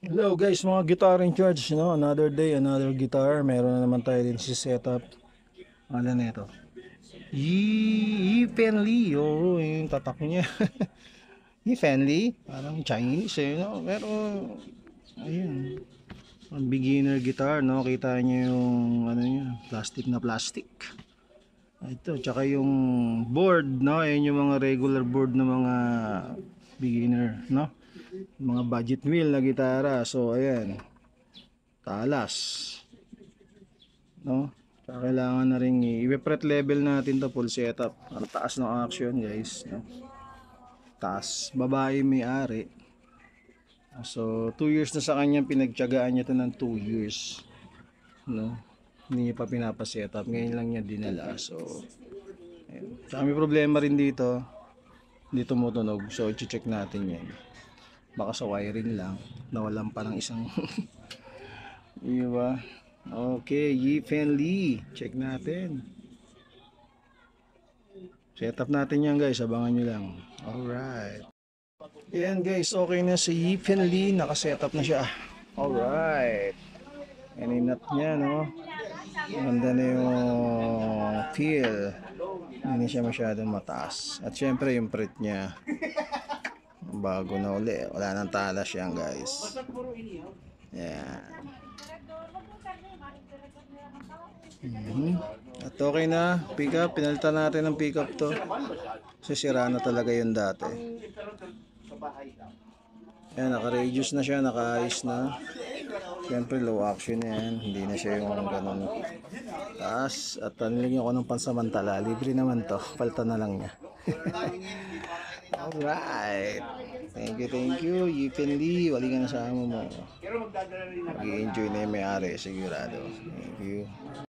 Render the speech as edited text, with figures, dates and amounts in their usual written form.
Hello guys, mga guitar in charge, no? Another day, another guitar. Meron na naman tayo din si setup. Ano na ito? Yi Fenli. Oo, yung tatak niya. Yi Fenli. Parang Chinese eh, no? Pero, ayun. Ang beginner guitar, no? Kita niyo yung, ano niya, plastic na plastic. Ito, tsaka yung board, no? Ayun yung mga regular board ng mga beginner, no? Mga budget wheel na gitara. So, ayan. Talas, no? Kaya kailangan na rin i-fret level natin to, full setup. Ang taas ng action guys, no? Taas, babae may-ari. So 2 years na sa kanya, pinagtiyagaan niya to ng 2 years, no? Hindi niya pa pinapa-setup, ngayon lang niya dinala. So ayun. Tsaka may problema rin dito, hindi tumutunog. So i-check natin yan. Baka sa wiring lang, nawalan pa ng isang diba? Okay, Yifen Lee. Check natin. Setup natin yan guys. Abangan nyo lang. Alright. Ayan guys. Okay na si Yifen Lee. Nakasetup na siya. Alright. Yan yung nut niya, no? Ganda na yung feel. Hindi siya masyadong mataas. At syempre yung fret niya, bago na uli. Wala nang talas yan guys. Yan. At okay na, pickup, pinalitan natin ng pickup to. Kasi sira na talaga yung dati. Yan, naka-reduce na siya, naka-ayos na. Siyempre low action yan, hindi na siya yung ganun taas. At nilagyan ko ng pansamantala, libre naman to, palitan na lang niya. Alright, thank you, Yifen Lee, wali ka na sa amo mo. Mag-i-enjoy na yung may-ari, sigurado. Thank you.